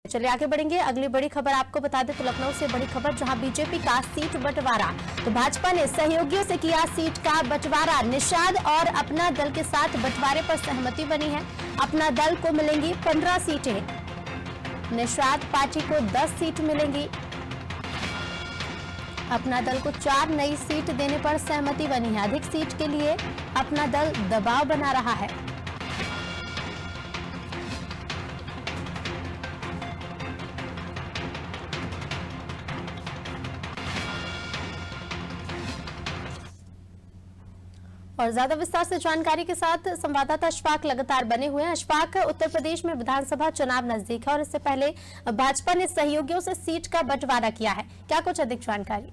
चलिए आगे बढ़ेंगे। अगली बड़ी खबर आपको बता दें तो लखनऊ से बड़ी खबर, जहां बीजेपी का सीट बंटवारा। तो भाजपा ने सहयोगियों से किया सीट का बंटवारा। निषाद और अपना दल के साथ बंटवारे पर सहमति बनी है। अपना दल को मिलेंगी 15 सीटें, निषाद पार्टी को 10 सीट मिलेंगी। अपना दल को 4 नई सीट देने पर सहमति बनी है। अधिक सीट के लिए अपना दल दबाव बना रहा है। और ज्यादा विस्तार से जानकारी के साथ संवाददाता अशफाक लगातार बने हुए हैं। अशफाक, उत्तर प्रदेश में विधानसभा चुनाव नजदीक है और इससे पहले भाजपा ने सहयोगियों से सीट का बंटवारा किया है, क्या कुछ अधिक जानकारी?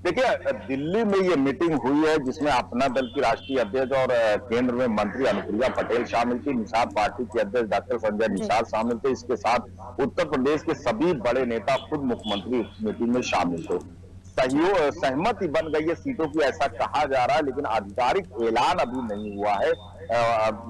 देखिए, दिल्ली में ये मीटिंग हुई है जिसमें अपना दल की राष्ट्रीय अध्यक्ष और केंद्र में मंत्री अनुप्रिया पटेल शामिल थी। निषाद पार्टी के अध्यक्ष डॉक्टर संजय निषाद शामिल थे। इसके साथ उत्तर प्रदेश के सभी बड़े नेता, खुद मुख्यमंत्री इस मीटिंग में शामिल थे। सहमति बन गई है सीटों की, ऐसा कहा जा रहा है, लेकिन आधिकारिक ऐलान अभी नहीं हुआ है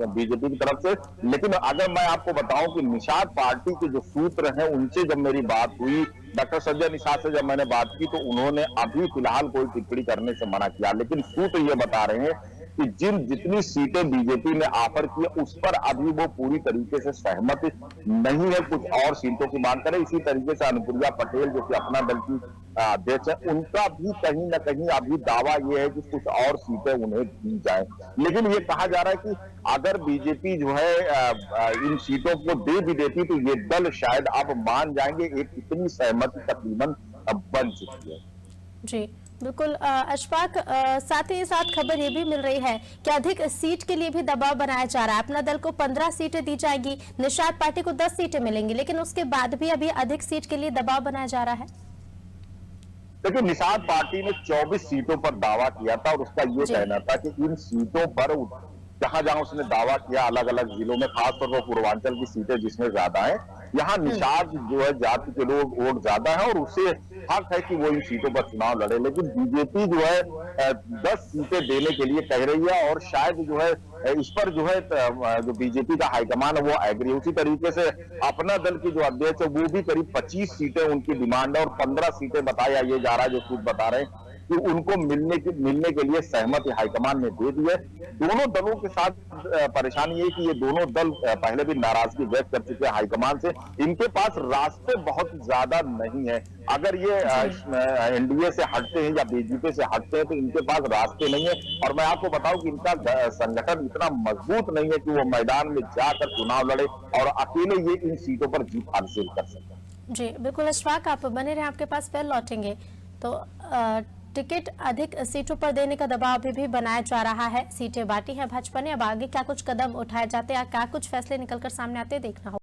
बीजेपी की तरफ से। लेकिन अगर मैं आपको बताऊं कि निषाद पार्टी के जो सूत्र हैं उनसे जब मेरी बात हुई, डॉक्टर संजय निषाद से जब मैंने बात की, तो उन्होंने अभी फिलहाल कोई टिप्पणी करने से मना किया। लेकिन सूत्र ये बता रहे हैं कि जितनी सीटें बीजेपी ने ऑफर की उस पर अभी वो पूरी तरीके से सहमत नहीं है, कुछ और सीटों की मांग करें। इसी तरीके से अनुप्रिया पटेल जो कि अपना दल की अध्यक्ष है, उनका भी कहीं ना कहीं अभी दावा यह है कि कुछ और सीटें उन्हें दी जाए। लेकिन ये कहा जा रहा है कि अगर बीजेपी जो है इन सीटों को दे भी देती तो ये दल शायद अब मान जाएंगे। एक इतनी सहमति तकरीबन अब बन चुकी है। जी बिल्कुल अशफाक, साथ ही साथ खबर ये भी मिल रही है कि अधिक सीट के लिए भी दबाव बनाया जा रहा है। अपना दल को 15 सीटें दी जाएगी, निषाद पार्टी को 10 सीटें मिलेंगी, लेकिन उसके बाद भी अभी अधिक सीट के लिए दबाव बनाया जा रहा है। देखिए, निषाद पार्टी ने 24 सीटों पर दावा किया था और उसका ये कहना था कि इन सीटों पर जहां जहां उसने दावा किया अलग अलग जिलों में, खासतौर पर पूर्वांचल की सीटें जिसमें ज्यादा है, यहाँ निषाद जो है जाति के लोग वोट ज्यादा है और उसे हक है कि वो इन सीटों पर चुनाव लड़े। लेकिन बीजेपी जो है 10 सीटें देने के लिए कह रही है और शायद जो है इस पर जो है जो बीजेपी का हाईकमान है वो एग्री। उसी तरीके से अपना दल की जो अध्यक्ष है वो भी करीब 25 सीटें उनकी डिमांड है और 15 सीटें बताया ये जा रहा है, जो खुद बता रहे हैं कि उनको मिलने के लिए सहमति हाईकमान ने दे दी है। दोनों दलों के साथ परेशानी है कि ये दोनों दल पहले भी नाराजगी व्यक्त कर चुके हैं हाईकमान से। इनके पास रास्ते बहुत ज्यादा नहीं है। अगर ये एनडीए से हटते हैं या बीजेपी से हटते हैं तो इनके पास रास्ते नहीं है। और मैं आपको बताऊं कि इनका संगठन इतना मजबूत नहीं है कि वो मैदान में जाकर चुनाव लड़े और अकेले ये इन सीटों पर जीत हासिल कर सके। जी बिल्कुल अशफाक, आप बने रहे, आपके पास फिर लौटेंगे। तो टिकट अधिक सीटों पर देने का दबाव अभी भी बनाया जा रहा है। सीटें बांटी है भाजपा ने, अब आगे क्या कुछ कदम उठाए जाते हैं, क्या कुछ फैसले निकलकर सामने आते देखना होगा।